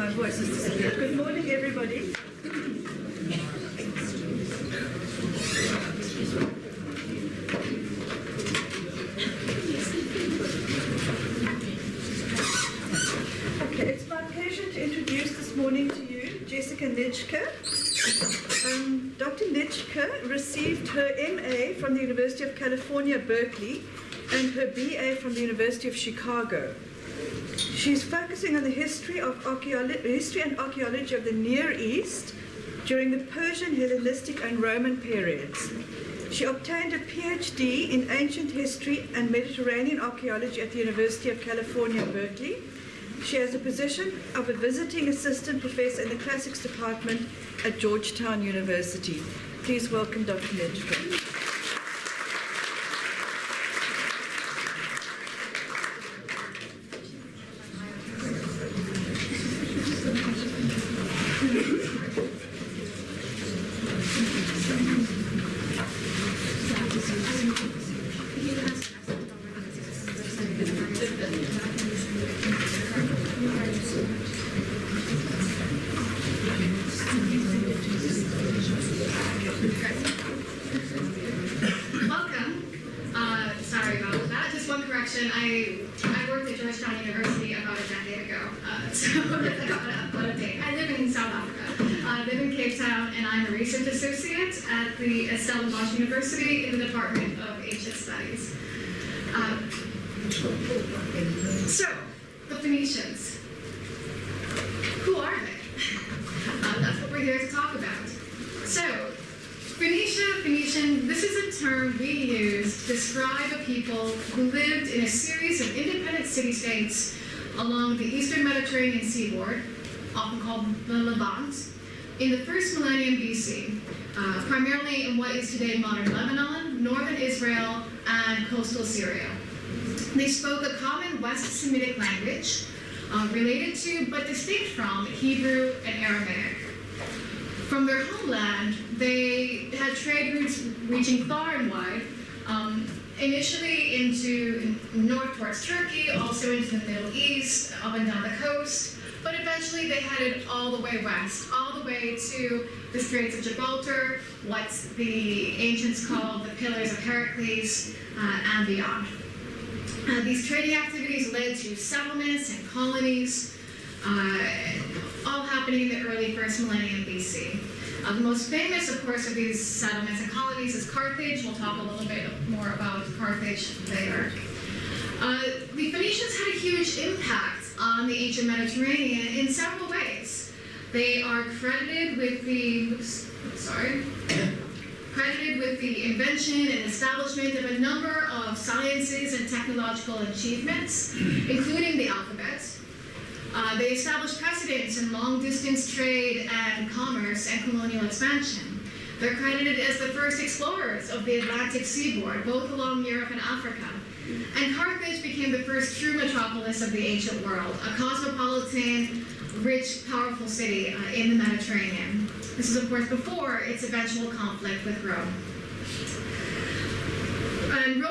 my voice is disappeared. Good morning, everybody. Okay, it's my pleasure to introduce this morning to you Jessica Nitschke. Dr. Nitschke received her MA from the University of California, Berkeley, and her BA from the University of Chicago. She's focusing on the history and archaeology of the Near East during the Persian, Hellenistic, and Roman periods. She obtained a PhD in ancient history and Mediterranean archaeology at the University of California, Berkeley. She has the position of a visiting assistant professor in the classics department at Georgetown University. Please welcome Dr. Lynch. I worked at Georgetown University about a decade ago, so that's about a date. I live in South Africa. I live in Cape Town, and I'm a research associate at the Stellenbosch University in the Department of Ancient Studies. So, the Phoenicians. Who are they? That's what we're here to talk about. So, Phoenician, this is a term we use to describe a people who lived in a series of independent city-states along the eastern Mediterranean seaboard, often called the Levant, in the first millennium BC, primarily in what is today modern Lebanon, northern Israel, and coastal Syria. They spoke a common West Semitic language related to, but distinct from, Hebrew and Aramaic. From their homeland, they had trade routes reaching far and wide, initially into north towards Turkey, also into the Middle East, up and down the coast, but eventually they headed all the way west, all the way to the Straits of Gibraltar, what the ancients called the Pillars of Heracles, and beyond. These trading activities led to settlements and colonies, all happening in the early first millennium BC. The most famous, of course, of these settlements and colonies is Carthage. We'll talk a little bit more about Carthage later. The Phoenicians had a huge impact on the ancient Mediterranean in several ways. They are credited with the, invention and establishment of a number of sciences and technological achievements, including the alphabet. They established precedents in long-distance trade and commerce and colonial expansion. They're credited as the first explorers of the Atlantic seaboard, both along Europe and Africa. And Carthage became the first true metropolis of the ancient world, a cosmopolitan, rich, powerful city in the Mediterranean. This is, of course, before its eventual conflict with Rome. And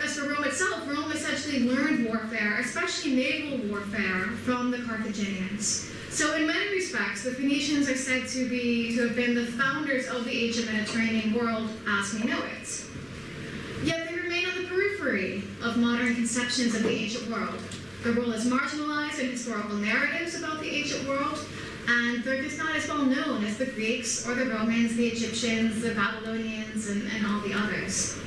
as for Rome itself, Rome essentially learned warfare, especially naval warfare, from the Carthaginians. So in many respects, the Phoenicians are said to have been the founders of the ancient Mediterranean world as we know it. Yet they remain on the periphery of modern conceptions of the ancient world. Their role is marginalized in historical narratives about the ancient world, and they're just not as well known as the Greeks or the Romans, the Egyptians, the Babylonians, and all the others.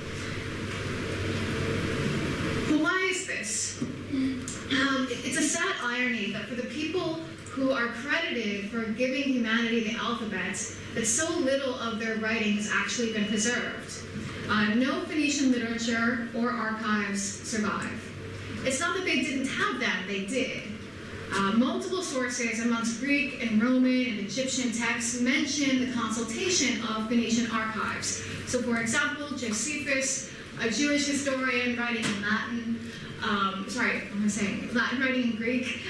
But why is this? It's a sad irony that for the people who are credited for giving humanity the alphabet, that so little of their writing has actually been preserved. No Phoenician literature or archives survive. It's not that they didn't have them, they did. Multiple sources amongst Greek and Roman and Egyptian texts mention the consultation of Phoenician archives. So for example, Josephus, a Jewish historian writing in Latin, Latin writing in Greek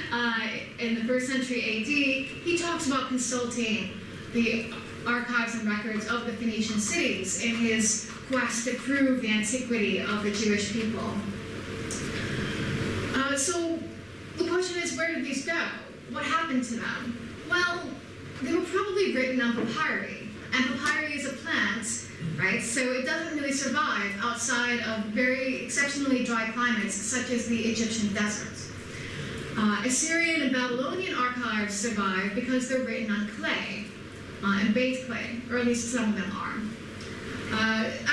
in the 1st century AD, he talks about consulting the archives and records of the Phoenician cities in his quest to prove the antiquity of the Jewish people. So the question is, where did these go? What happened to them? Well, they were probably written on papyri, and papyri is a plant, right? So it doesn't really survive outside of very exceptionally dry climates, such as the Egyptian desert. Assyrian and Babylonian archives survive because they're written on clay, and baked clay, or at least some of them are.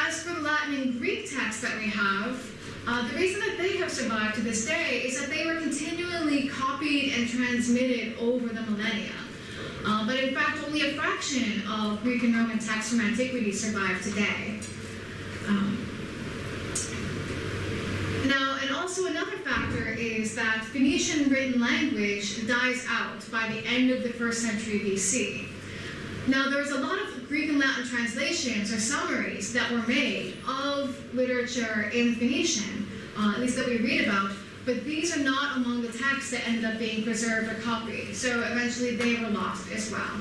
As for the Latin and Greek texts that we have, the reason that they have survived to this day is that they were continually copied and transmitted over the millennia. But in fact, only a fraction of Greek and Roman texts from antiquity survive today. Now, and also another factor is that Phoenician written language dies out by the end of the 1st century BC. Now, there's a lot of Greek and Latin translations or summaries that were made of literature in Phoenician, at least that we read about, but these are not among the texts that ended up being preserved or copied, so eventually they were lost as well.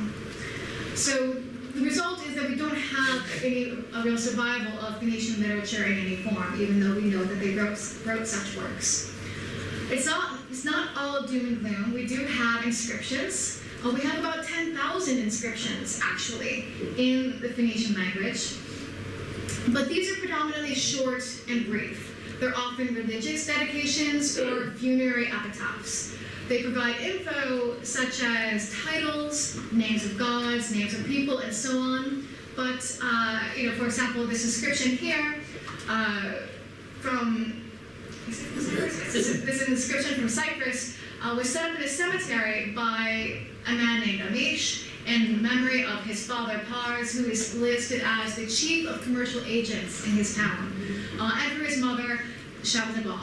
So the result is that we don't have a real survival of Phoenician literature in any form, even though we know that they wrote such works. It's not all doom and gloom. We do have inscriptions. We have about 10,000 inscriptions, actually, in the Phoenician language. But these are predominantly short and brief. They're often religious dedications or funerary epitaphs. They provide info such as titles, names of gods, names of people, and so on. But, for example, this inscription here this inscription from Cyprus was set up in a cemetery by a man named Amish in memory of his father Pars, who is listed as the chief of commercial agents in his town, and for his mother Shabnabal.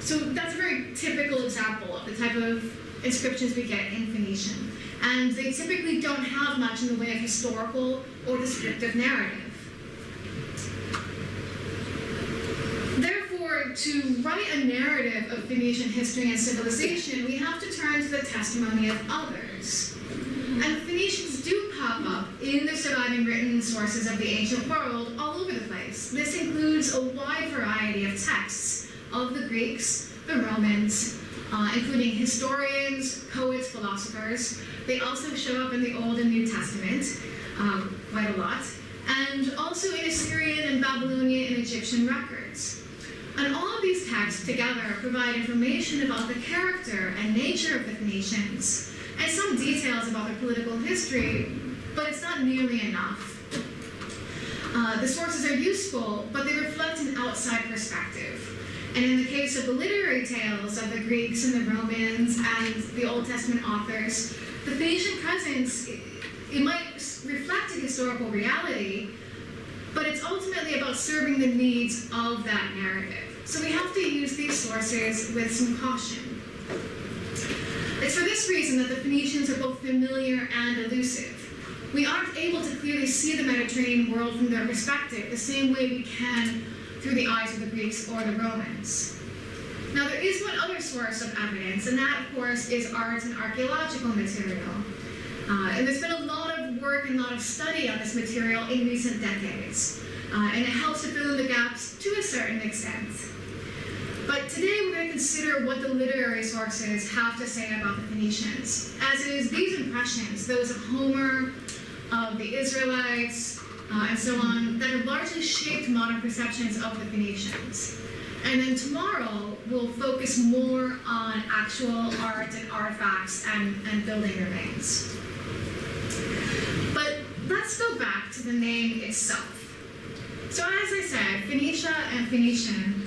So that's a very typical example of the type of inscriptions we get in Phoenician. And they typically don't have much in the way of historical or descriptive narrative. Therefore, to write a narrative of Phoenician history and civilization, we have to turn to the testimony of others. And Phoenicians do pop up in the surviving written sources of the ancient world all over the place. This includes a wide variety of texts of the Greeks, the Romans, including historians, poets, philosophers. They also show up in the Old and New Testament quite a lot, and also in Assyrian and Babylonian and Egyptian records. And all of these texts together provide information about the character and nature of the Phoenicians, and some details about their political history, but it's not nearly enough. The sources are useful, but they reflect an outside perspective. And in the case of the literary tales of the Greeks and the Romans and the Old Testament authors, the Phoenician presence, it might reflect a historical reality, but it's ultimately about serving the needs of that narrative. So we have to use these sources with some caution. It's for this reason that the Phoenicians are both familiar and elusive. We aren't able to clearly see the Mediterranean world from their perspective the same way we can through the eyes of the Greeks or the Romans. Now, there is one other source of evidence, and that, of course, is art and archaeological material. And there's been a lot of work and a lot of study on this material in recent decades, and it helps to fill in the gaps to a certain extent. But today we're going to consider what the literary sources have to say about the Phoenicians, as it is these impressions, those of Homer, of the Israelites, and so on, that have largely shaped modern perceptions of the Phoenicians. And then tomorrow, we'll focus more on actual art and artifacts and building remains. But let's go back to the name itself. So as I said, Phoenicia and Phoenician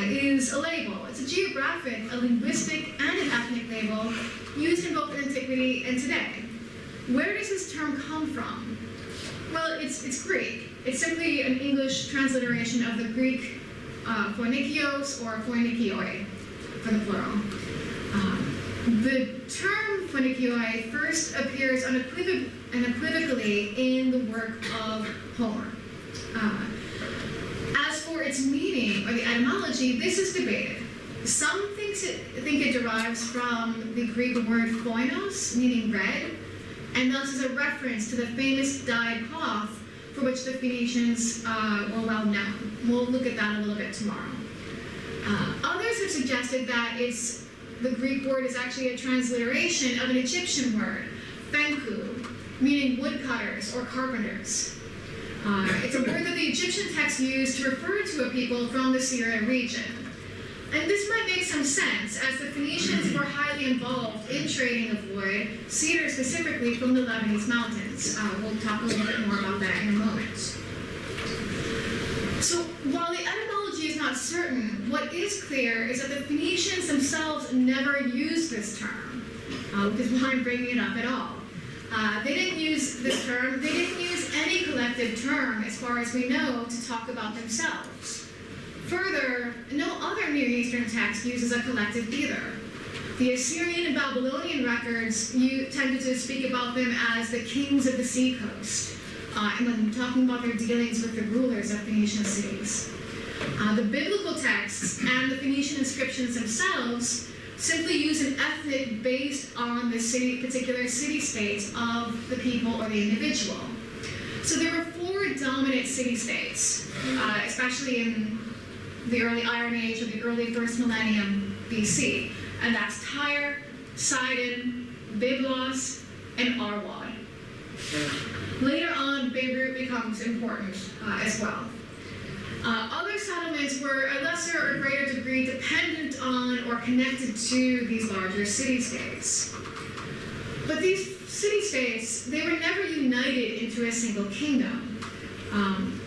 is a label. It's a geographic, a linguistic, and an ethnic label used in both antiquity and today. Where does this term come from? Well, it's Greek. It's simply an English transliteration of the Greek phoinikios or phoinikioi for the plural. The term phoinikioi first appears unequivocally in the work of Homer. As for its meaning, or the etymology, this is debated. Some think it derives from the Greek word phoinos, meaning red, and thus is a reference to the famous dyed cloth for which the Phoenicians were well known. We'll look at that a little bit tomorrow. Others have suggested that the Greek word is actually a transliteration of an Egyptian word fenku, meaning woodcutters or carpenters. It's a word that the Egyptian text used to refer to a people from the Syria region. And this might make some sense, as the Phoenicians were highly involved in trading of wood, cedar specifically, from the Lebanese mountains. We'll talk a little bit more about that in a moment. So while the etymology is not certain, what is clear is that the Phoenicians themselves never used this term, which is why I'm bringing it up at all. They didn't use this term, they didn't use any collective term, as far as we know, to talk about themselves. Further, no other Near Eastern text uses a collective either. The Assyrian and Babylonian records tended to speak about them as the kings of the seacoast, and when talking about their dealings with the rulers of Phoenician cities. The biblical texts and the Phoenician inscriptions themselves simply use an ethnic based on the particular city-state of the people or the individual. So there were 4 dominant city-states, especially in the early Iron Age or the early first millennium BC, and that's Tyre, Sidon, Byblos, and Arwad. Later on, Beirut becomes important as well. Other settlements were a lesser or greater degree dependent on or connected to these larger city-states. But these city-states, they were never united into a single kingdom,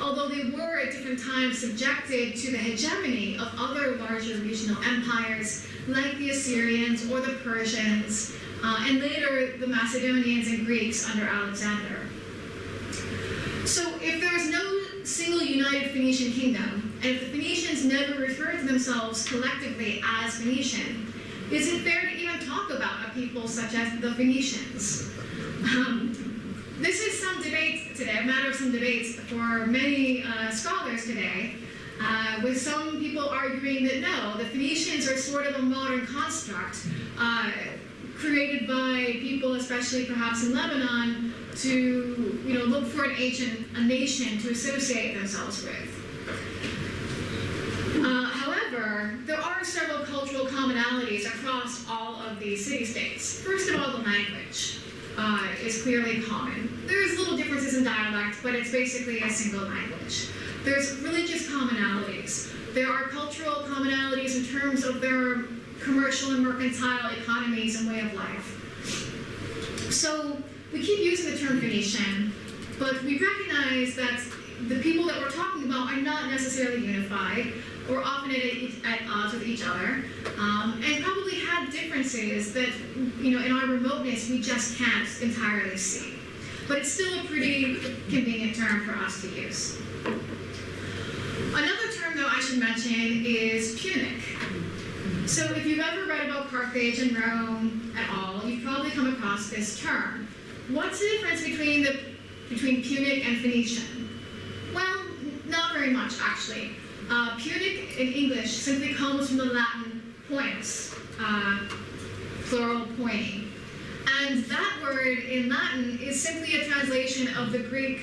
although they were at different times subjected to the hegemony of other larger regional empires like the Assyrians or the Persians, and later the Macedonians and Greeks under Alexander. So if there was no single united Phoenician kingdom, and if the Phoenicians never referred to themselves collectively as Phoenician, is it fair to even talk about a people such as the Phoenicians? This is some debate today, a matter of some debates for many scholars today, with some people arguing that no, the Phoenicians are sort of a modern construct created by people, especially perhaps in Lebanon, to look for a nation to associate themselves with. However, there are several cultural commonalities across all of these city-states. First of all, the language is clearly common. There's little differences in dialect, but it's basically a single language. There's religious commonalities. There are cultural commonalities in terms of their commercial and mercantile economies and way of life. So we keep using the term Phoenician, but we recognize that the people that we're talking about are not necessarily unified, or often at odds with each other, and probably had differences that, in our remoteness, we just can't entirely see. But it's still a pretty convenient term for us to use. Another term, though, I should mention is Punic. So if you've ever read about Carthage and Rome at all, you've probably come across this term. What's the difference between Punic and Phoenician? Well, not very much, actually. Punic in English simply comes from the Latin poinus, plural pointing. And that word in Latin is simply a translation of the Greek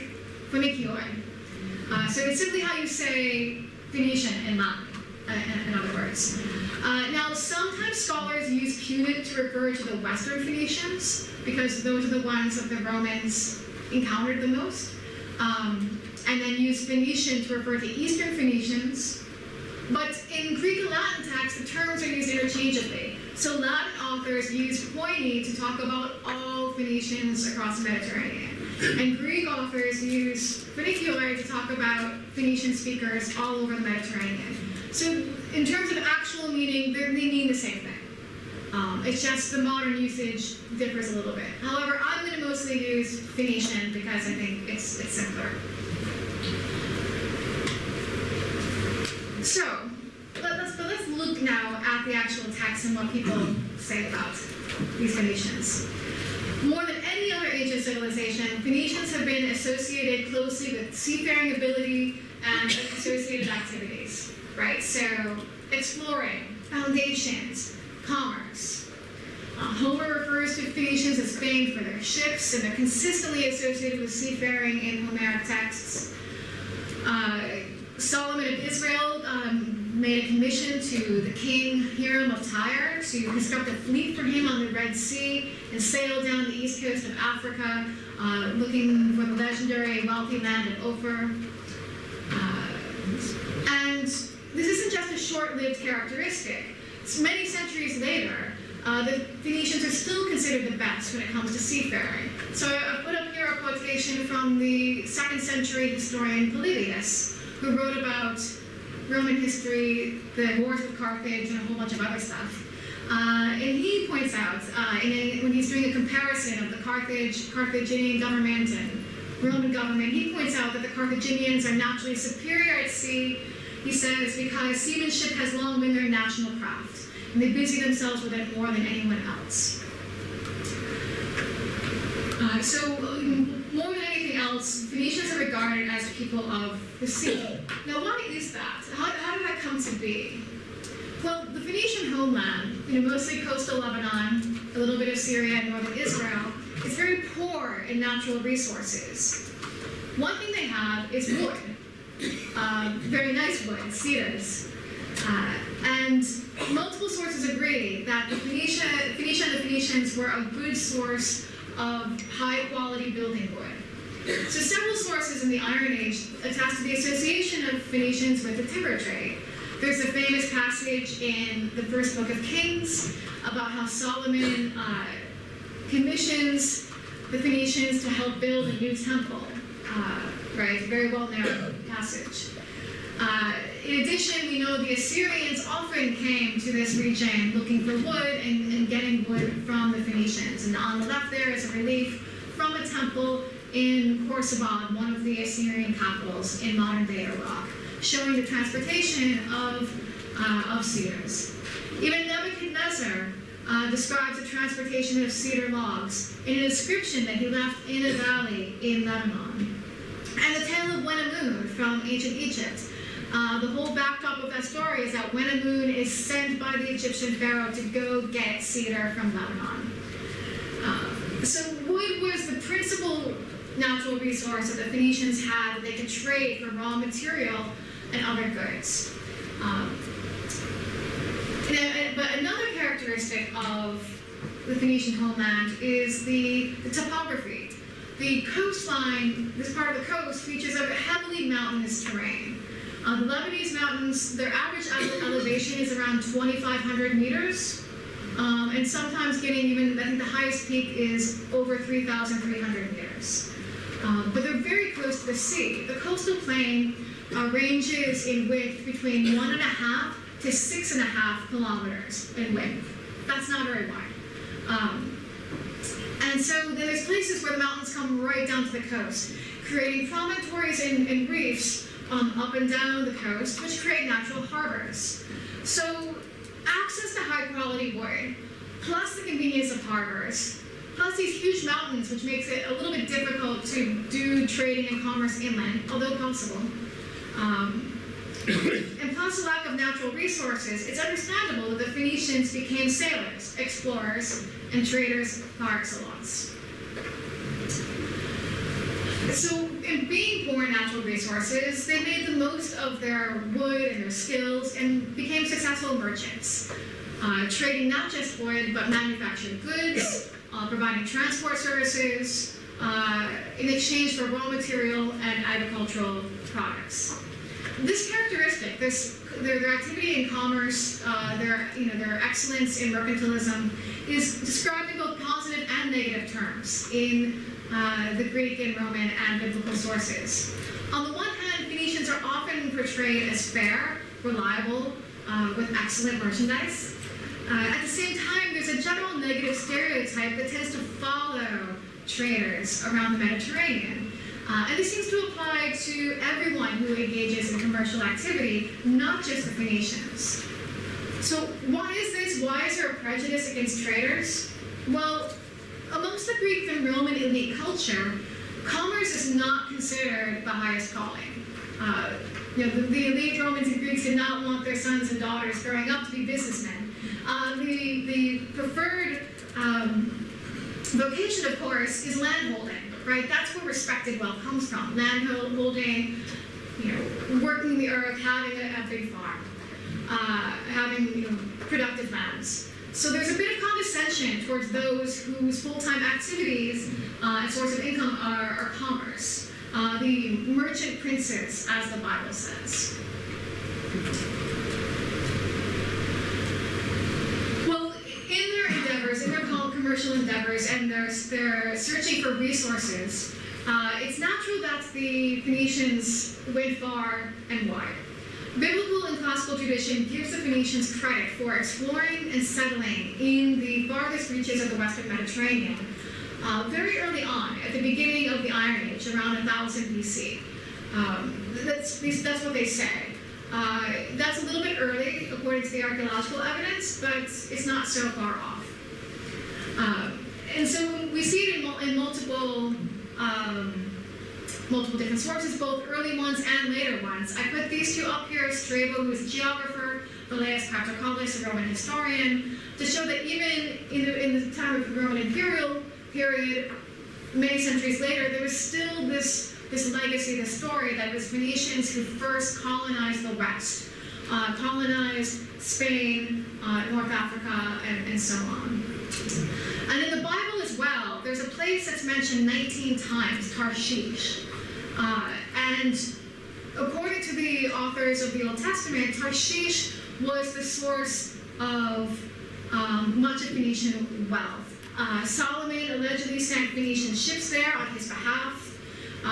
phoenicioi. So it's simply how you say Phoenician in Latin, in other words. Now, sometimes scholars use Punic to refer to the Western Phoenicians, because those are the ones that the Romans encountered the most, and then use Phoenician to refer to Eastern Phoenicians. But in Greek and Latin texts, the terms are used interchangeably. So Latin authors use Koine to talk about all Phoenicians across the Mediterranean. And Greek authors use Phoenicioi to talk about Phoenician speakers all over the Mediterranean. So in terms of actual meaning, they mean the same thing. It's just the modern usage differs a little bit. However, I'm going to mostly use Phoenician because I think it's simpler. So, let's look now at the actual text and what people say about these Phoenicians. More than any other ancient civilization, Phoenicians have been associated closely with seafaring ability and associated activities, right? So, exploring, foundations, commerce. Homer refers to Phoenicians as famed for their ships, and they're consistently associated with seafaring in Homeric texts. Solomon of Israel made a commission to the king Hiram of Tyre to construct a fleet for him on the Red Sea and sail down the east coast of Africa, looking for the legendary wealthy land of Ophir. And this isn't just a short-lived characteristic. It's many centuries later, the Phoenicians are still considered the best when it comes to seafaring. So I put up here a quotation from the 2nd century historian Polybius, who wrote about Roman history, the wars with Carthage, and a whole bunch of other stuff. And he points out, when he's doing a comparison of the Carthaginian government and Roman government, he points out that the Carthaginians are naturally superior at sea, he says, because seamanship has long been their national craft, and they busy themselves with it more than anyone else. So more than anything else, Phoenicians are regarded as people of the sea. Now, why is that? How did that come to be? Well, the Phoenician homeland, mostly coastal Lebanon, a little bit of Syria and northern Israel, is very poor in natural resources. One thing they have is wood, very nice wood, cedars. And multiple sources agree that the Phoenicia and the Phoenicians were a good source of high-quality building wood. So several sources in the Iron Age attest to the association of Phoenicians with the timber trade. There's a famous passage in the first book of Kings about how Solomon commissions the Phoenicians to help build a new temple. Right, very well-known passage. In addition, we know the Assyrians often came to this region looking for wood and getting wood from the Phoenicians. And on the left there is a relief from a temple in Khorsabad, one of the Assyrian capitals in modern-day Iraq, showing the transportation of cedars. Even Nebuchadnezzar describes the transportation of cedar logs in an inscription that he left in a valley in Lebanon. And the tale of Wenamun from ancient Egypt. The whole backdrop of that story is that Wenamun is sent by the Egyptian pharaoh to go get cedar from Lebanon. So wood was the principal natural resource that the Phoenicians had that they could trade for raw material and other goods. But another characteristic of the Phoenician homeland is the topography. The coastline, this part of the coast, features a heavily mountainous terrain. The Lebanese mountains, their average elevation is around 2,500 meters, and sometimes getting even, I think the highest peak is over 3,300 meters. But they're very close to the sea. The coastal plain ranges in width between 1.5 to 6.5 kilometers in width. That's not very wide. And so there's places where the mountains come right down to the coast, creating promontories and reefs up and down the coast, which create natural harbors. So access to high-quality wood, plus the convenience of harbors, plus these huge mountains, which makes it a little bit difficult to do trading and commerce inland, although possible. And plus the lack of natural resources, it's understandable that the Phoenicians became sailors, explorers, and traders par excellence. So in being poor in natural resources, they made the most of their wood and their skills and became successful merchants, trading not just wood, but manufactured goods, providing transport services in exchange for raw material and agricultural products. This characteristic, their activity in commerce, their excellence in mercantilism, is described in both positive and negative terms in the Greek and Roman and biblical sources. On the one hand, Phoenicians are often portrayed as fair, reliable, with excellent merchandise. At the same time, there's a general negative stereotype that tends to follow traders around the Mediterranean. And this seems to apply to everyone who engages in commercial activity, not just the Phoenicians. So why is this? Why is there a prejudice against traders? Well, amongst the Greek and Roman elite culture, commerce is not considered the highest calling. The elite Romans and Greeks did not want their sons and daughters growing up to be businessmen. The preferred vocation, of course, is landholding, right? That's where respected wealth comes from. Landholding, working the earth, having a big farm. having productive lands. So there's a bit of condescension towards those whose full-time activities and source of income are commerce. The merchant princes, as the Bible says. Well, in their endeavors, in their commercial endeavors, and they're searching for resources, it's natural that the Phoenicians went far and wide. Biblical and classical tradition gives the Phoenicians credit for exploring and settling in the farthest reaches of the Western Mediterranean very early on, at the beginning of the Iron Age, around 1000 BC. That's what they say. That's a little bit early, according to the archaeological evidence, but it's not so far off. And so we see it in multiple different sources, both early ones and later ones. I put these two up here: Strabo, who is a geographer, Velleius Paterculus, a Roman historian, to show that even in the time of the Roman imperial period, many centuries later, there was still this legacy, this story that was Phoenicians who first colonized the West, colonized Spain, North Africa, and so on. And in the Bible as well, there's a place that's mentioned 19 times, Tarshish. And according to the authors of the Old Testament, Tarshish was the source of much of Phoenician wealth. Solomon allegedly sent Phoenician ships there on his behalf.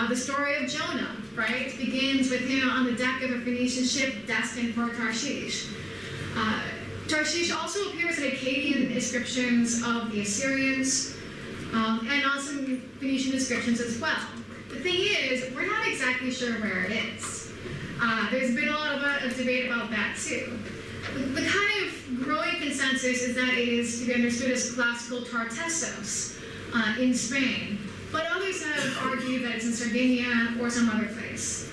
The story of Jonah, right, begins with him on the deck of a Phoenician ship destined for Tarshish. Tarshish also appears in Akkadian inscriptions of the Assyrians, and on some Phoenician inscriptions as well. The thing is, we're not exactly sure where it is. There's been a lot of debate about that too. The kind of growing consensus is that it is to be understood as classical Tartessos in Spain, but others have argued that it's in Sardinia or some other place.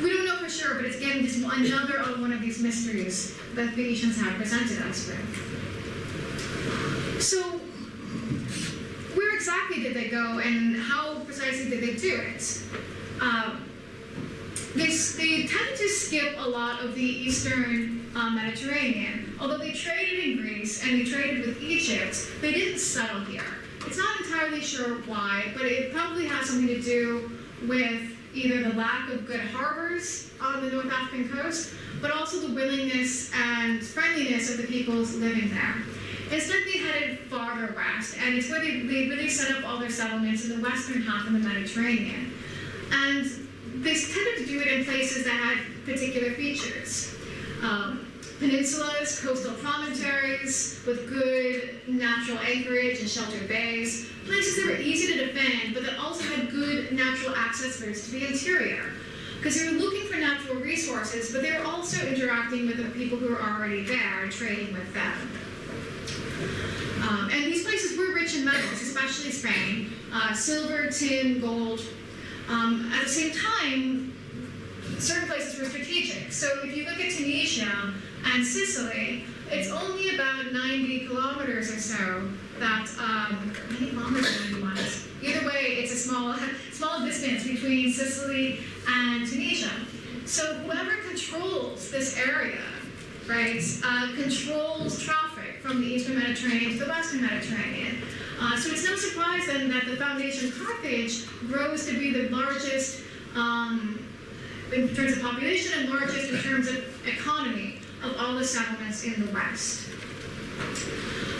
We don't know for sure, but it's again just another one of these mysteries that Phoenicians have presented us with. So, where exactly did they go, and how precisely did they do it? They tended to skip a lot of the Eastern Mediterranean. Although they traded in Greece and they traded with Egypt, they didn't settle here. It's not entirely sure why, but it probably has something to do with either the lack of good harbors on the North African coast, but also the willingness and friendliness of the peoples living there. Instead, they headed farther west, and it's where they really set up all their settlements in the western half of the Mediterranean. And they tended to do it in places that had particular features. Peninsulas, coastal promontories with good natural anchorage and sheltered bays, places that were easy to defend, but that also had good natural access routes to the interior. Because they were looking for natural resources, but they were also interacting with the people who were already there and trading with them. And these places were rich in metals, especially Spain, silver, tin, gold. At the same time, certain places were strategic. So if you look at Tunisia and Sicily, it's only about 90 kilometers or so that, 90 kilometers or 90 miles. Either way, it's a small distance between Sicily and Tunisia. So whoever controls this area, right, controls traffic from the Eastern Mediterranean to the Western Mediterranean. So it's no surprise then that the foundation of Carthage grows to be the largest in terms of population and largest in terms of economy of all the settlements in the West.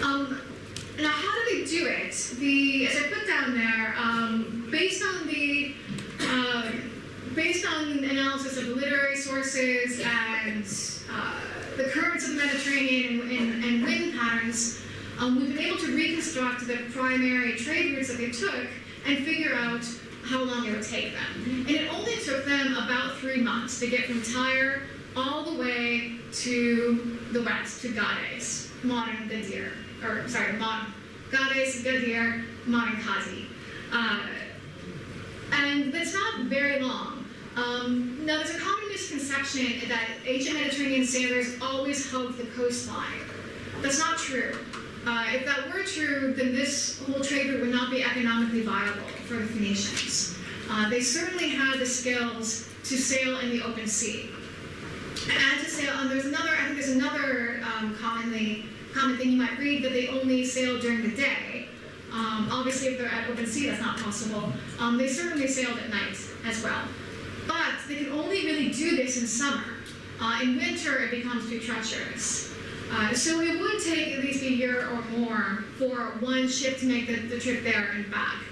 Now, how do they do it? As I put down there, based on analysis of literary sources and the currents of the Mediterranean and wind patterns, we've been able to reconstruct the primary trade routes that they took and figure out how long it would take them. And it only took them about 3 months to get from Tyre all the way to the west, to Gades, modern Gades, Gadir, modern Kazi. And that's not very long. Now, there's a common misconception that ancient Mediterranean sailors always hugged the coastline. That's not true. If that were true, then this whole trade route would not be economically viable for the Phoenicians. They certainly had the skills to sail in the open sea. And to sail, there's another common thing you might read, that they only sail during the day. Obviously, if they're at open sea, that's not possible. They certainly sailed at night as well. But they can only really do this in summer. In winter, it becomes too treacherous. So it would take at least a year or more for one ship to make the trip there and back,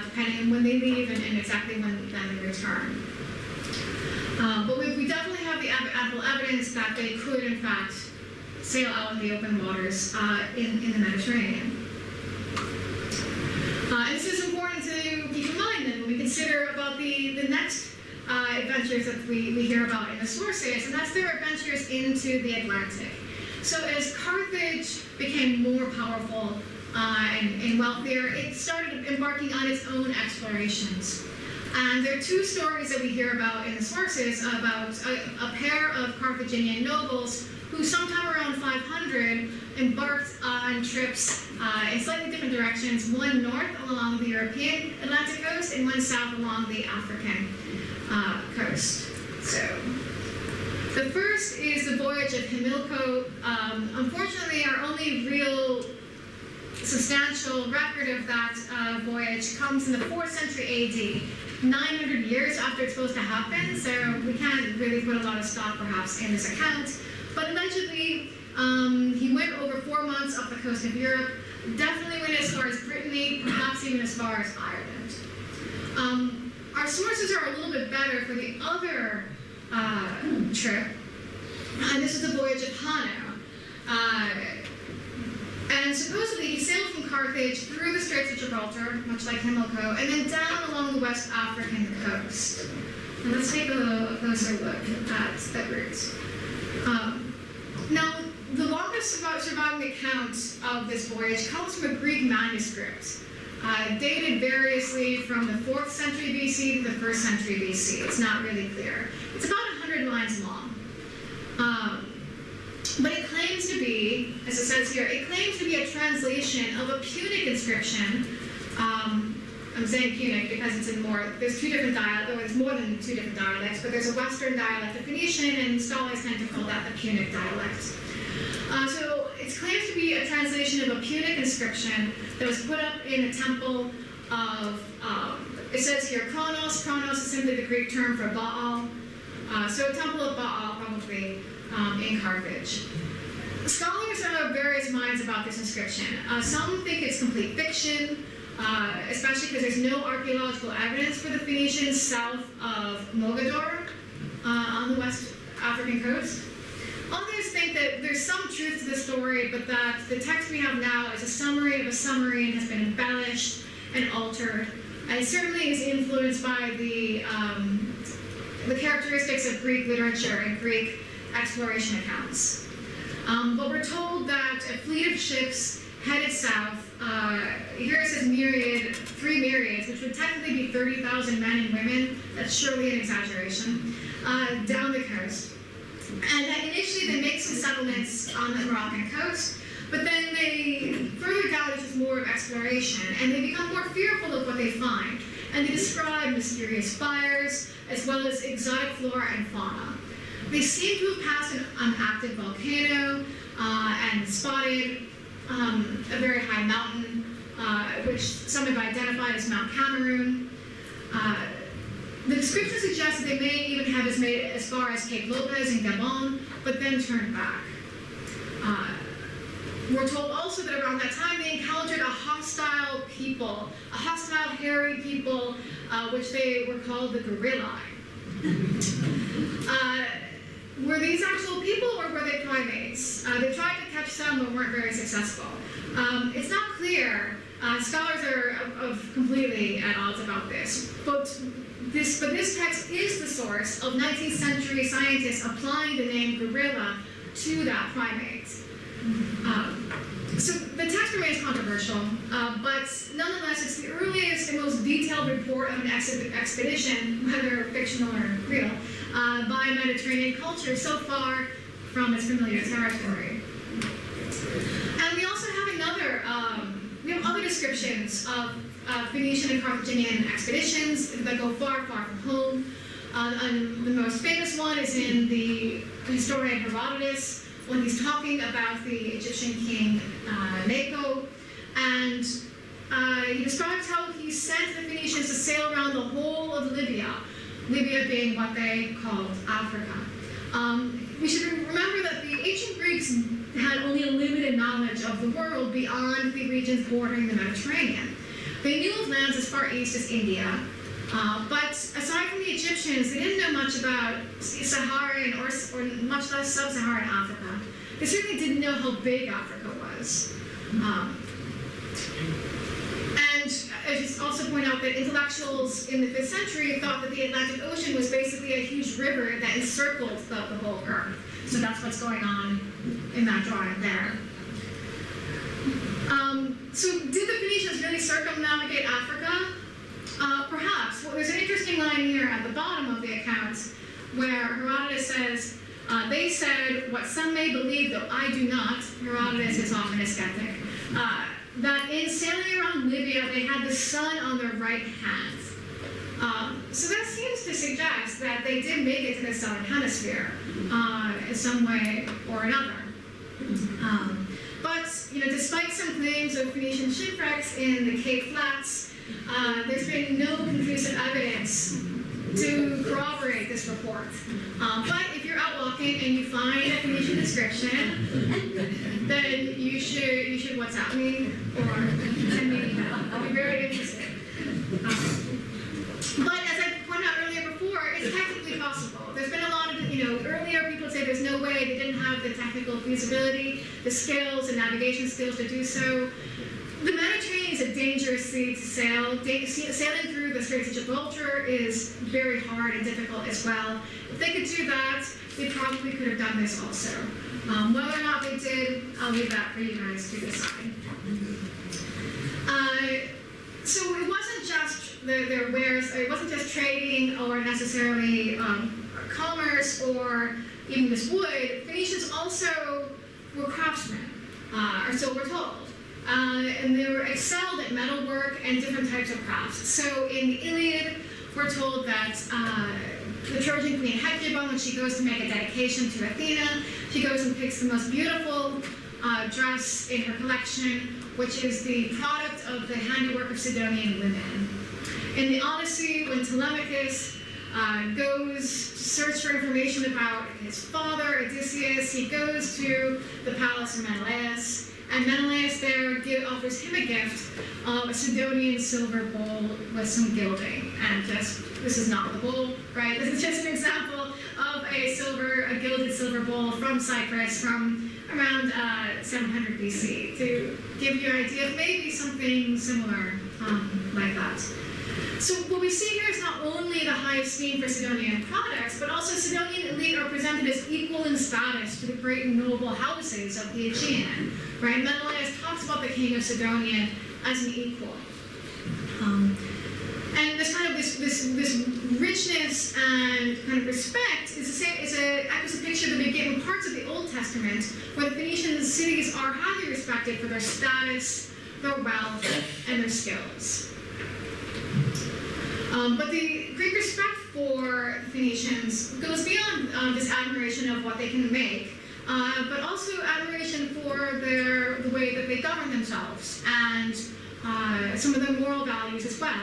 depending on when they leave and exactly when then they return. But we definitely have the ample evidence that they could, in fact, sail out in the open waters in the Mediterranean. And this is important to keep in mind then when we consider about the next adventures that we hear about in the sources, and that's their adventures into the Atlantic. So as Carthage became more powerful and wealthier, it started embarking on its own explorations. And there are two stories that we hear about in the sources about a pair of Carthaginian nobles who sometime around 500 embarked on trips in slightly different directions, one north along the European Atlantic coast and one south along the African coast. So the first is the voyage of Himilco. Unfortunately, our only real substantial record of that voyage comes in the 4th century AD, 900 years after it's supposed to happen, so we can't really put a lot of stock perhaps in this account. But allegedly, he went over 4 months up the coast of Europe, definitely went as far as Brittany, perhaps even as far as Ireland. Our sources are a little bit better for the other trip, and this is the voyage of Hanno. And supposedly he sailed from Carthage through the Straits of Gibraltar, much like Himilco, and then down along the West African coast. And let's take a closer look at that route. Now, the longest surviving account of this voyage comes from a Greek manuscript, dated variously from the 4th century BC to the 1st century BC. It's not really clear. It's about 100 lines long. But it claims to be, as it says here, it claims to be a translation of a Punic inscription. I'm saying Punic because there's two different dialects, or there's more than two different dialects, but there's a Western dialect of Phoenician, and scholars tend to call that the Punic dialect. So it claims to be a translation of a Punic inscription that was put up in a temple of, it says here, Kronos. Kronos is simply the Greek term for Baal. So a temple of Baal, probably in Carthage. Scholars are of various minds about this inscription. Some think it's complete fiction, especially because there's no archaeological evidence for the Phoenicians south of Mogador on the West African coast. Others think that there's some truth to the story, but that the text we have now is a summary of a summary and has been embellished and altered. And it certainly is influenced by the characteristics of Greek literature and Greek exploration accounts. But we're told that a fleet of ships headed south, here it says 3 myriads, which would technically be 30,000 men and women, that's surely an exaggeration, down the coast. And that initially they make some settlements on the Moroccan coast, but then they further down it's just more of exploration, and they become more fearful of what they find. And they describe mysterious fires, as well as exotic flora and fauna. They seem to have passed an active volcano and spotted a very high mountain, which some have identified as Mount Cameroon. The description suggests that they may even have made as far as Cape Lopez in Gabon, but then turned back. We're told also that around that time they encountered a hostile people, a hostile hairy people, which they were called the Gorilla. Were these actual people or were they primates? They tried to catch some but weren't very successful. It's not clear. Scholars are completely at odds about this. But this text is the source of 19th century scientists applying the name gorilla to that primate. So the text remains controversial, but nonetheless it's the earliest and most detailed report of an expedition, whether fictional or real, by Mediterranean culture so far from its familiar territory. And we also have other descriptions of Phoenician and Carthaginian expeditions that go far, far from home. And the most famous one is in the historian Herodotus, when he's talking about the Egyptian king Necho, and he describes how he sent the Phoenicians to sail around the whole of Libya, Libya being what they called Africa. We should remember that the ancient Greeks had only a limited knowledge of the world beyond the regions bordering the Mediterranean. They knew of lands as far east as India, but aside from the Egyptians, they didn't know much about Saharan or much less sub-Saharan Africa. They certainly didn't know how big Africa was. And I just also point out that intellectuals in the 5th century thought that the Atlantic Ocean was basically a huge river that encircled the whole Earth. So that's what's going on in that drawing there. So did the Phoenicians really circumnavigate Africa? Perhaps. Well, there's an interesting line here at the bottom of the account where Herodotus says, they said what some may believe, though I do not. Herodotus is often a skeptic. That in sailing around Libya, they had the sun on their right hand. So that seems to suggest that they did make it to the southern hemisphere in some way or another. But despite some claims of Phoenician shipwrecks in the Cape Flats, there's been no conclusive evidence to corroborate this report. But if you're out walking and you find a Phoenician description, then you should WhatsApp me or send me an email. I'll be very interested. But as I pointed out earlier before, it's technically possible. There's been a lot of, earlier people say there's no way they didn't have the technical feasibility, the skills, the navigation skills to do so. The Mediterranean is a dangerous sea to sail. Sailing through the Straits of Gibraltar is very hard and difficult as well. If they could do that, they probably could have done this also. Whether or not they did, I'll leave that for you guys to decide. So it wasn't just their wares, it wasn't just trading or necessarily commerce or even just wood. Phoenicians also were craftsmen, or so we're told. And they were excelled at metalwork and different types of crafts. So in the Iliad, we're told that the Trojan queen Hecuba, when she goes to make a dedication to Athena, she goes and picks the most beautiful dress in her collection, which is the product of the handiwork of Sidonian women. In the Odyssey, when Telemachus goes to search for information about his father, Odysseus, he goes to the palace of Menelaus, and Menelaus there offers him a gift of a Sidonian silver bowl with some gilding. And this is not the bowl, right? This is just an example of a gilded silver bowl from Cyprus from around 700 BC to give you an idea of maybe something similar like that. So what we see here is not only the high esteem for Sidonian products, but also Sidonian elite are presented as equal in status to the great and noble houses of the Aegean. Right? Menelaus talks about the king of Sidonia as an equal. And this kind of this richness and kind of respect is a picture that we get in parts of the Old Testament, where the Phoenician cities are highly respected for their status, their wealth, and their skills. But the Greek respect for Phoenicians goes beyond this admiration of what they can make, but also admiration for the way that they govern themselves and some of their moral values as well.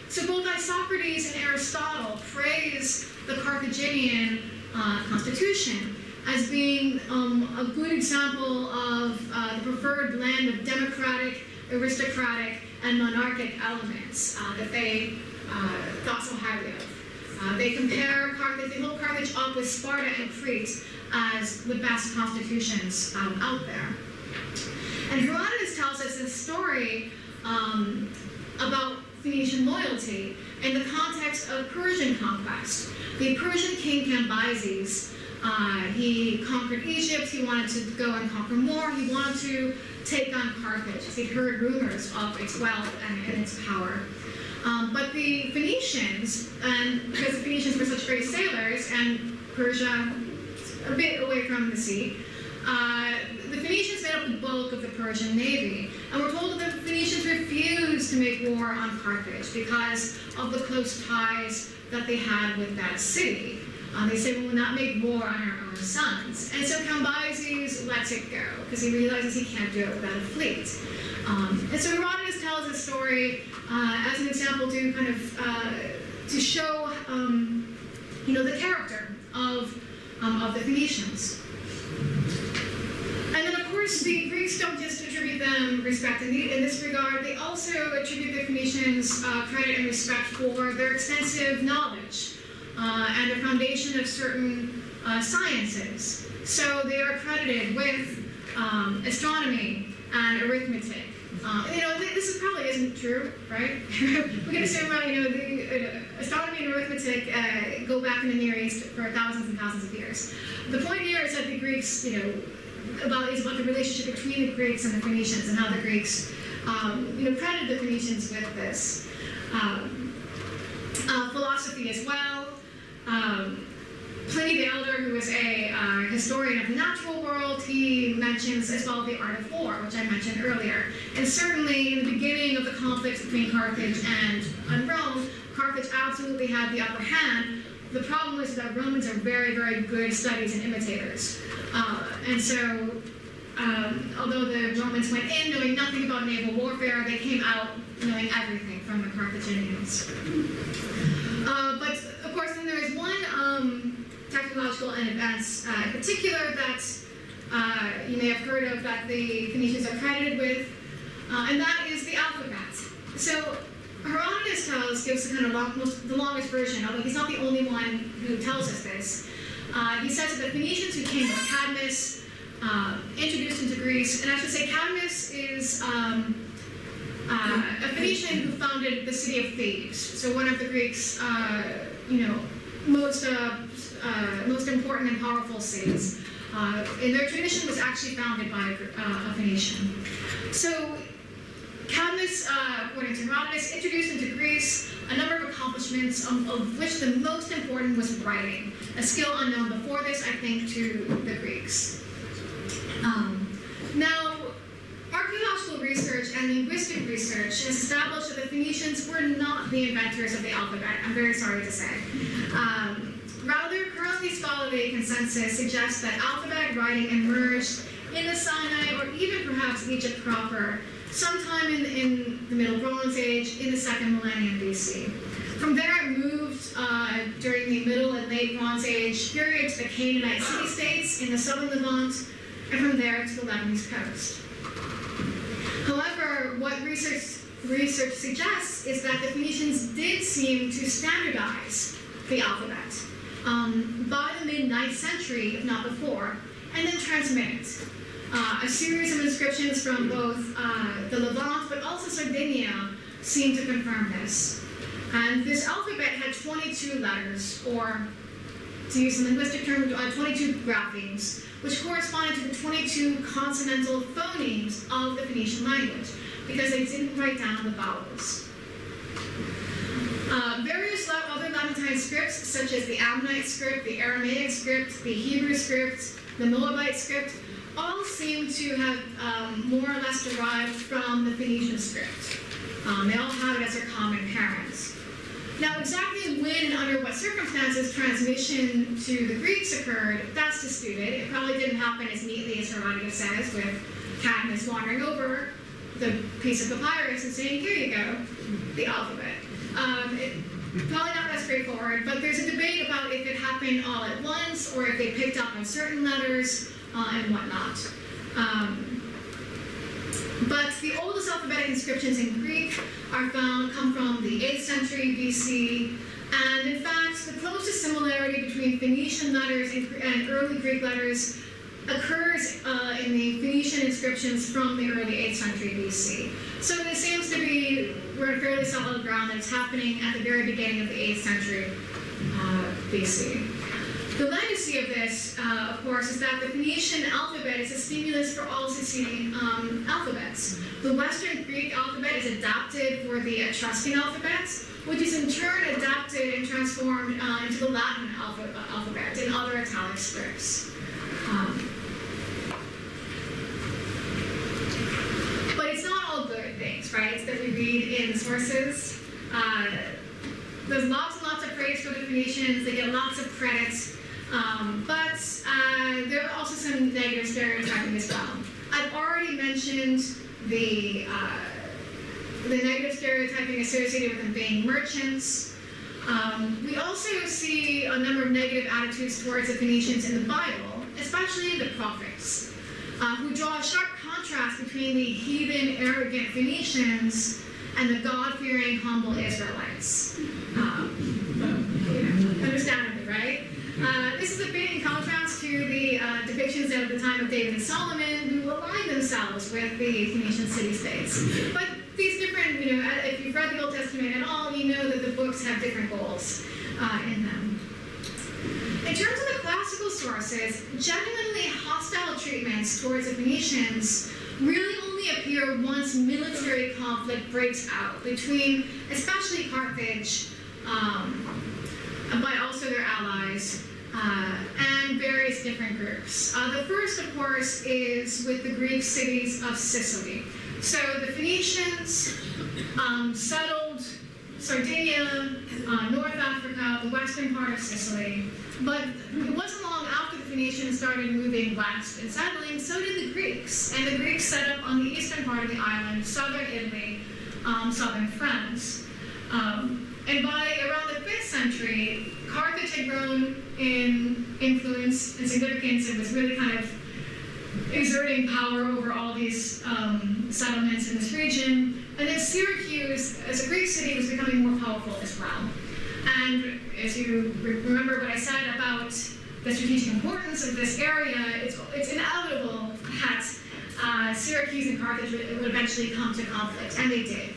So both Isocrates and Aristotle praise the Carthaginian constitution as being a good example of the preferred blend of democratic, aristocratic, and monarchic elements that they thought so highly of. They compare Carthage, they hold Carthage up with Sparta and Crete as the best constitutions out there. And Herodotus tells us this story about Phoenician loyalty in the context of Persian conquest. The Persian king Cambyses, he conquered Egypt, he wanted to go and conquer more, he wanted to take on Carthage. He'd heard rumors of its wealth and its power. But the Phoenicians, and because the Phoenicians were such great sailors, and Persia a bit away from the sea, the Phoenicians made up the bulk of the Persian navy. And we're told that the Phoenicians refused to make war on Carthage because of the close ties that they had with that city. They said, we will not make war on our own sons. And so Cambyses lets it go because he realizes he can't do it without a fleet. And so Herodotus tells his story as an example to kind of to show the character of the Phoenicians. And then, of course, the Greeks don't just attribute them respect in this regard. They also attribute the Phoenicians credit and respect for their extensive knowledge and the foundation of certain sciences. So they are credited with astronomy and arithmetic. This probably isn't true, right? We're going to say, the astronomy and arithmetic go back in the Near East for thousands and thousands of years. The point here is that the Greeks, is about the relationship between the Greeks and the Phoenicians and how the Greeks, credited the Phoenicians with this. Philosophy as well. Pliny the Elder, who is a historian of the natural world, he mentions as well the art of war, which I mentioned earlier. And certainly in the beginning of the conflicts between Carthage and Rome, Carthage absolutely had the upper hand. The problem is that Romans are very, very good studies and imitators. And so, although the Romans went in knowing nothing about naval warfare, they came out knowing everything from the Carthaginians. But of course, then there is one technological advance in particular that you may have heard of that the Phoenicians are credited with, and that is the alphabet. So Herodotus gives the kind of the longest version, although he's not the only one who tells us this. He says that the Phoenicians who came with Cadmus, introduced into Greece, and I should say Cadmus is a Phoenician who founded the city of Thebes. So one of the Greeks, most important and powerful cities. And their tradition was actually founded by a Phoenician. So Cadmus, according to Herodotus, introduced into Greece a number of accomplishments, of which the most important was writing, a skill unknown before this, I think, to the Greeks. Now, archaeological research and linguistic research has established that the Phoenicians were not the inventors of the alphabet, I'm very sorry to say. Rather, currently scholarly consensus suggests that alphabet writing emerged in the Sinai or even perhaps Egypt proper sometime in the Middle Bronze Age in the second millennium BC. From there it moved during the Middle and Late Bronze Age period to the Canaanite city-states in the southern Levant, and from there to the Lebanese coast. However, what research suggests is that the Phoenicians did seem to standardize the alphabet by the mid-9th century, if not before, and then transmit it. A series of inscriptions from both the Levant but also Sardinia seem to confirm this. And this alphabet had 22 letters, or to use the linguistic term, 22 graphemes, which corresponded to the 22 consonantal phonemes of the Phoenician language, because they didn't write down the vowels. Various other Latin scripts, such as the Ammonite script, the Aramaic script, the Hebrew script, the Moabite script, all seem to have more or less derived from the Phoenician script. They all have it as their common parents. Now, exactly when and under what circumstances transmission to the Greeks occurred, that's disputed. It probably didn't happen as neatly as Herodotus says, with Cadmus wandering over the piece of papyrus and saying, here you go, the alphabet. Probably not that straightforward, but there's a debate about if it happened all at once or if they picked up on certain letters and whatnot. But the oldest alphabetic inscriptions in Greek come from the 8th century BC, and in fact, the closest similarity between Phoenician letters and early Greek letters occurs in the Phoenician inscriptions from the early 8th century BC. So it seems to be, we're on fairly solid ground that it's happening at the very beginning of the 8th century BC. The legacy of this, of course, is that the Phoenician alphabet is a stimulus for all succeeding alphabets. The Western Greek alphabet is adapted for the Etruscan alphabet, which is in turn adapted and transformed into the Latin alphabet and other Italic scripts. But it's not all good things, right? It's that we read in sources. There's lots and lots of praise for the Phoenicians. They get lots of credit, but there are also some negative stereotyping as well. I've already mentioned the negative stereotyping associated with them being merchants. We also see a number of negative attitudes towards the Phoenicians in the Bible, especially the prophets, who draw a sharp contrast between the heathen, arrogant Phoenicians and the God-fearing, humble Israelites. Understandably, right? This is a bit in contrast to the depictions of the time of David and Solomon, who aligned themselves with the Phoenician city-states. But these different, if you've read the Old Testament at all, you know that the books have different goals in them. In terms of the classical sources, genuinely hostile treatments towards the Phoenicians really only appear once military conflict breaks out between, especially Carthage, but also their allies, and various different groups. The first, of course, is with the Greek cities of Sicily. So the Phoenicians settled Sardinia, North Africa, the western part of Sicily. But it wasn't long after the Phoenicians started moving west and settling, so did the Greeks. And the Greeks set up on the eastern part of the island, southern Italy, southern France. And by around the 5th century, Carthage had grown in influence and significance and was really kind of exerting power over all these settlements in this region. And then Syracuse, as a Greek city, was becoming more powerful as well. And as you remember what I said about the strategic importance of this area, it's inevitable that Syracuse and Carthage would eventually come to conflict, and they did.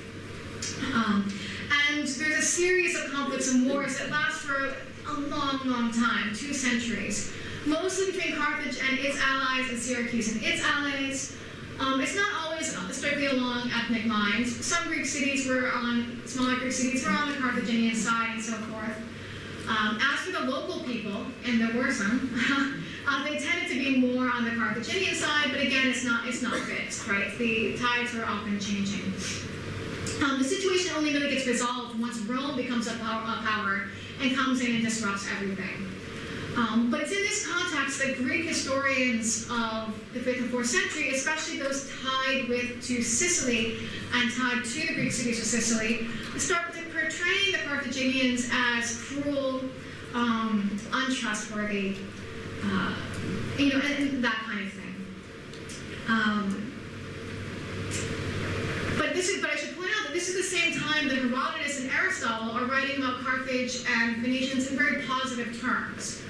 And there's a series of conflicts and wars that last for a long, long time, 2 centuries, mostly between Carthage and its allies and Syracuse and its allies. It's not always strictly along ethnic lines. Some Greek cities were on, smaller Greek cities were on the Carthaginian side and so forth. As for the local people, and there were some, they tended to be more on the Carthaginian side, but again, it's not fixed, right? The tides are often changing. The situation only really gets resolved once Rome becomes a power and comes in and disrupts everything. But it's in this context that Greek historians of the 5th and 4th century, especially those tied to Sicily and tied to the Greek cities of Sicily, start portraying the Carthaginians as cruel, untrustworthy, and that kind of thing. But I should point out that this is the same time that Herodotus and Aristotle are writing about Carthage and Phoenicians in very positive terms.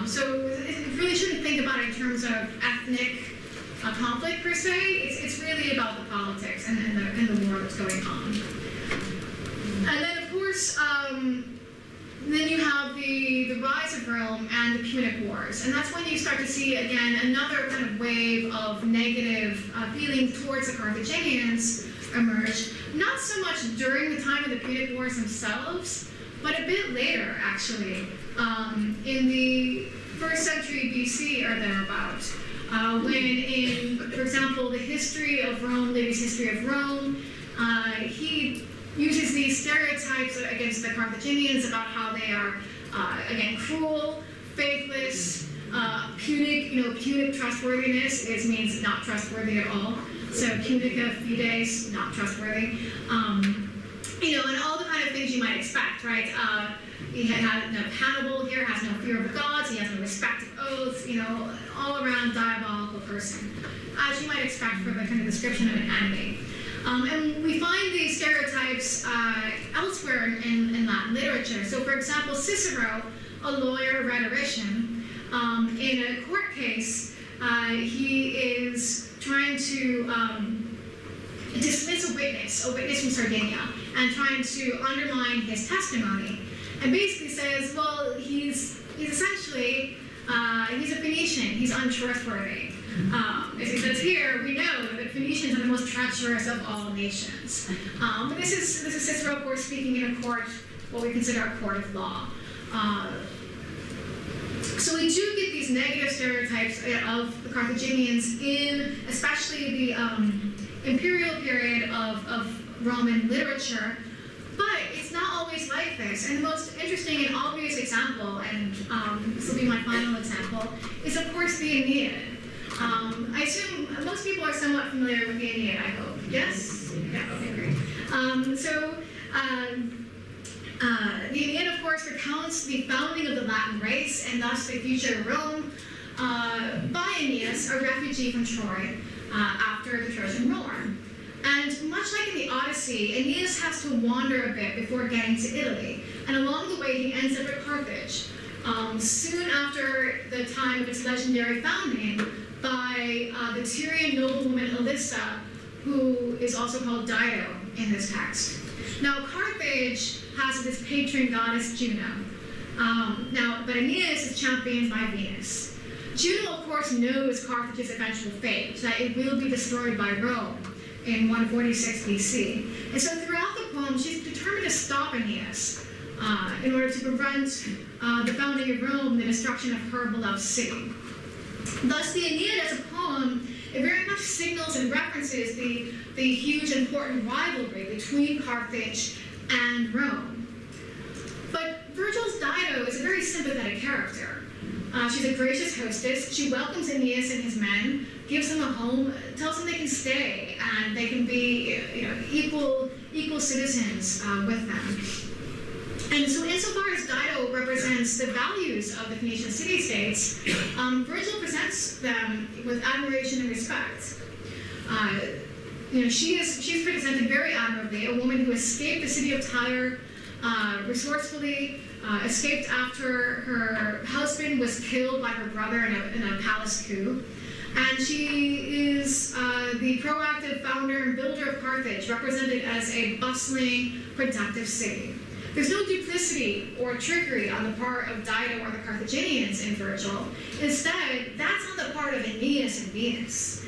So it really shouldn't think about it in terms of ethnic conflict per se. It's really about the politics and the war that's going on. And then, of course, then you have the rise of Rome and the Punic Wars. And that's when you start to see, again, another kind of wave of negative feelings towards the Carthaginians emerge. Not so much during the time of the Punic Wars themselves, but a bit later, actually. In the 1st century BC or thereabout, when in, for example, the history of Rome, Livy's history of Rome, he uses these stereotypes against the Carthaginians about how they are, again, cruel, faithless, punic trustworthiness means not trustworthy at all. So punica fides, not trustworthy. And all the kind of things you might expect, right? He had no Hannibal here, has no fear of the gods, he has no respect of oaths, all around diabolical person, as you might expect for the kind of description of an enemy. And we find these stereotypes elsewhere in Latin literature. So, for example, Cicero, a lawyer rhetorician, in a court case, he is trying to dismiss a witness from Sardinia, and trying to undermine his testimony. And basically says, well, he's essentially, he's a Phoenician, he's untrustworthy. As he says here, we know that Phoenicians are the most treacherous of all nations. But this is Cicero, of course, speaking in a court, what we consider a court of law. So we do get these negative stereotypes of the Carthaginians in, especially imperial period of Roman literature. But it's not always like this. And the most interesting and obvious example, and this will be my final example, is of course the Aeneid. I assume most people are somewhat familiar with the Aeneid, I hope. Yes? Yeah, okay, great. The Aeneid, of course, recounts the founding of the Latin race and thus the future of Rome by Aeneas, a refugee from Troy, after the Trojan War. And much like in the Odyssey, Aeneas has to wander a bit before getting to Italy. And along the way, he ends up at Carthage, soon after the time of its legendary founding by the Tyrian noblewoman Alyssa, who is also called Dido in this text. Now, Carthage has its patron goddess Juno. But Aeneas is championed by Venus. Juno, of course, knows Carthage's eventual fate, that it will be destroyed by Rome in 146 BC. And so throughout the poem, she's determined to stop Aeneas in order to prevent the founding of Rome and the destruction of her beloved city. Thus, the Aeneid as a poem, it very much signals and references the huge important rivalry between Carthage and Rome. But Virgil's Dido is a very sympathetic character. She's a gracious hostess. She welcomes Aeneas and his men, gives them a home, tells them they can stay, and they can be equal citizens with them. And so insofar as Dido represents the values of the Phoenician city-states, Virgil presents them with admiration and respect. She's presented very admirably, a woman who escaped the city of Tyre resourcefully, escaped after her husband was killed by her brother in a palace coup. And she is the proactive founder and builder of Carthage, represented as a bustling, productive city. There's no duplicity or trickery on the part of Dido or the Carthaginians in Virgil. Instead, that's on the part of Aeneas and Venus.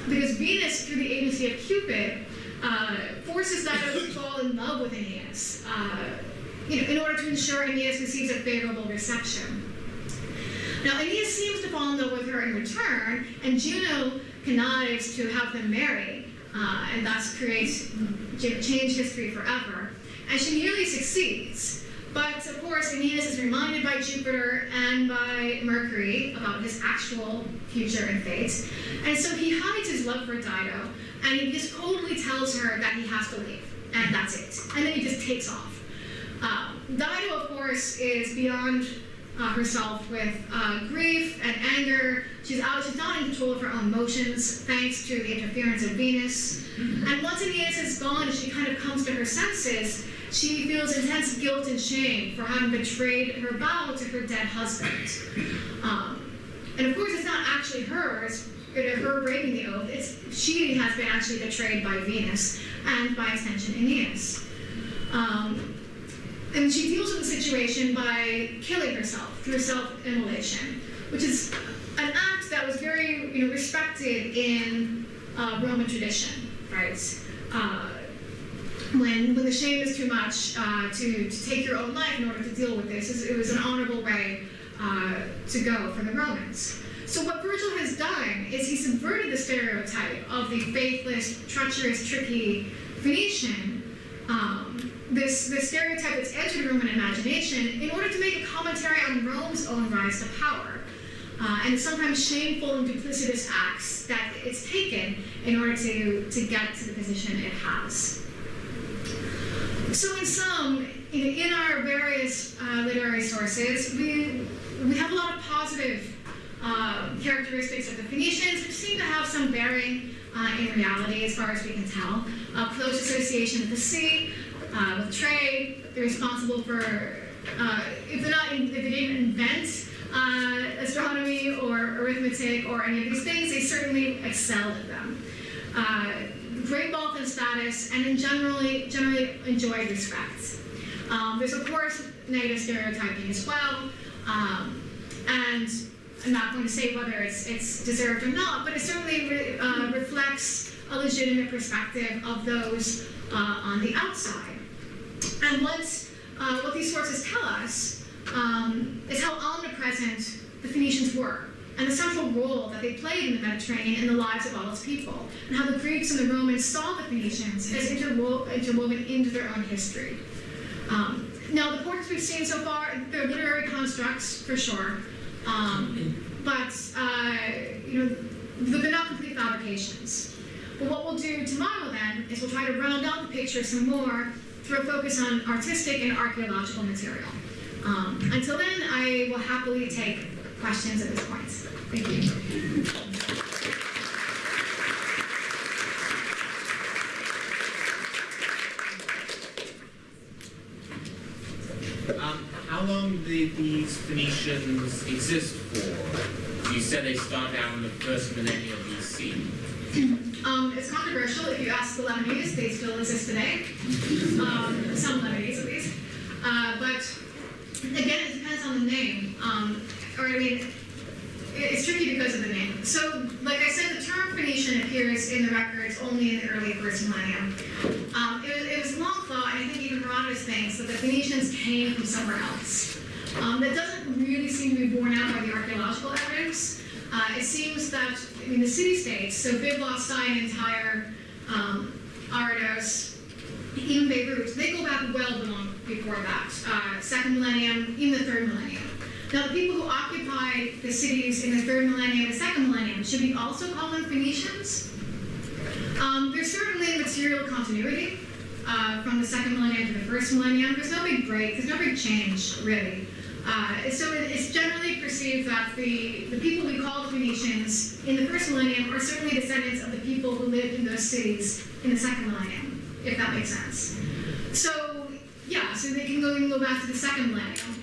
Because Venus, through the agency of Cupid, forces Dido to fall in love with Aeneas, in order to ensure Aeneas receives a favorable reception. Now, Aeneas seems to fall in love with her in return, and Juno connives to have them marry, and thus change history forever. And she nearly succeeds. But, of course, Aeneas is reminded by Jupiter and by Mercury about his actual future and fate. And so he hides his love for Dido, and he just coldly tells her that he has to leave. And that's it. And then he just takes off. Dido, of course, is beyond herself with grief and anger. She's not in control of her own emotions, thanks to the interference of Venus. And once Aeneas is gone, she kind of comes to her senses. She feels intense guilt and shame for having betrayed her vow to her dead husband. And of course, it's not actually her breaking the oath. She has been actually betrayed by Venus and, by extension, Aeneas. And she deals with the situation by killing herself through self-immolation, which is an act that was very respected in Roman tradition, right? When the shame is too much to take your own life in order to deal with this, it was an honorable way to go for the Romans. So what Virgil has done is he subverted the stereotype of the faithless, treacherous, tricky Phoenician, this stereotype that's entered Roman imagination, in order to make a commentary on Rome's own rise to power, and sometimes shameful and duplicitous acts that it's taken in order to get to the position it has. So in sum, in our various literary sources, we have a lot of positive characteristics of the Phoenicians, which seem to have some bearing in reality as far as we can tell. Close association with the sea, with trade. They're responsible for, if they didn't invent astronomy or arithmetic or any of these things, they certainly excelled at them. Great wealth and status, and generally enjoyed respect. There's of course negative stereotyping as well, and I'm not going to say whether it's deserved or not, but it certainly reflects a legitimate perspective of those on the outside. And what these sources tell us is how omnipresent the Phoenicians were, and the central role that they played in the Mediterranean in the lives of all its people, and how the Greeks and the Romans saw the Phoenicians as interwoven into their own history. Now, the portraits we've seen so far, they're literary constructs for sure, but they're not complete fabrications. But what we'll do tomorrow then is we'll try to round out the picture some more through a focus on artistic and archaeological material. Until then, I will happily take questions at this point. Thank you. How long did these Phoenicians exist for? You said they started out in the first millennium BC. It's controversial. If you ask the Lebanese, they still exist today. Some Lebanese, at least. But again, it depends on the name. It's tricky because of the name. So, like I said, the term Phoenician appears in the records only in the early first millennium. It was long thought, and I think even Herodotus thinks that the Phoenicians came from somewhere else. That doesn't really seem to be borne out by the archaeological evidence. It seems that, the city-states, so Byblos, Stein, and Tyre, Arados, even Beirut, they go back well before that, second millennium, even the third millennium. Now, the people who occupied the cities in the third millennium and second millennium, should we also call them Phoenicians? There's certainly material continuity from the second millennium to the first millennium. There's no big break, there's no big change, really. So it's generally perceived that the people we call the Phoenicians in the first millennium are certainly descendants of the people who lived in those cities in the second millennium, if that makes sense. So, yeah, so they can go back to the second millennium,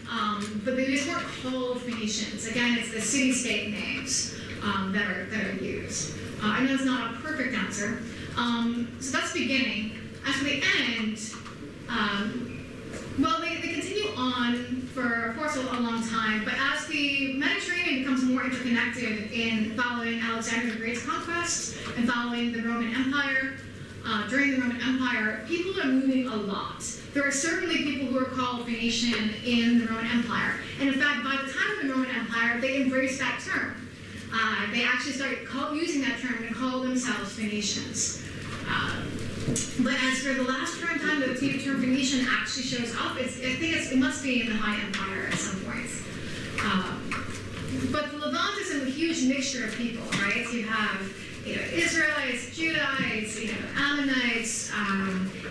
but they just weren't called Phoenicians. Again, it's the city-state names that are used. I know it's not a perfect answer. So that's the beginning. As for the end, they continue on for, of course, a long time, but as the Mediterranean becomes more interconnected in following Alexander the Great's conquest and following the Roman Empire, during the Roman Empire, people are moving a lot. There are certainly people who are called Phoenician in the Roman Empire. And in fact, by the time of the Roman Empire, they embraced that term. They actually started using that term to call themselves Phoenicians. But as for the last time that the term Phoenician actually shows up, it must be in the High Empire at some point. But the Levant is a huge mixture of people, right? So you have Israelites, Judahites, Ammonites,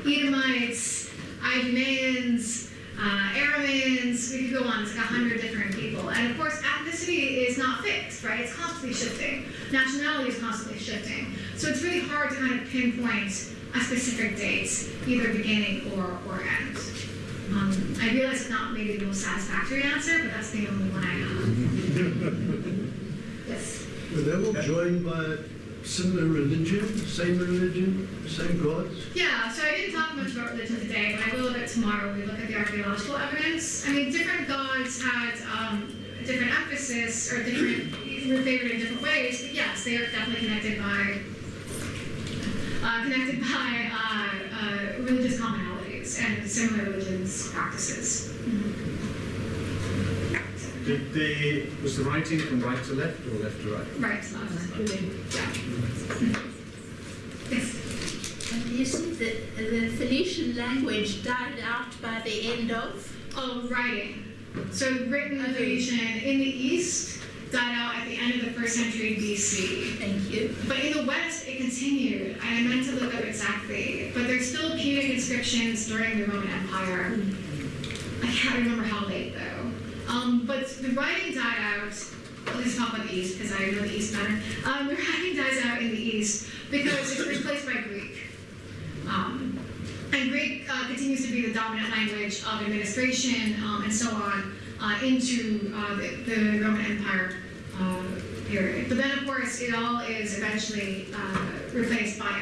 Edomites, Idumeans, Arameans. We could go on. It's like 100 different people. And of course, ethnicity is not fixed, right? It's constantly shifting. Nationality is constantly shifting. So it's really hard to kind of pinpoint a specific date, either beginning or end. I realize it's not maybe the most satisfactory answer, but that's the only one I have. Yes? Were they all joined by similar religion, same gods? Yeah, so I didn't talk much about religion today, but I will a bit tomorrow when we look at the archaeological evidence. Different gods had different emphasis, or were favored in different ways, but yes, they are definitely connected by religious commonalities and similar religious practices. Was the writing from right to left or left to right? Right to left. Yeah. Yes. You said that the Phoenician language died out by the end of? Writing. So written Phoenician in the East died out at the end of the 1st century BC. Thank you. But in the West, it continued. I meant to look up exactly. But there's still punic inscriptions during the Roman Empire. I can't remember how late, though. But the writing died out. I'll just talk about the East, because I know the East better. The writing dies out in the East because it's replaced by Greek. And Greek continues to be the dominant language of administration and so on into the Roman Empire period. But then, of course, it all is eventually replaced by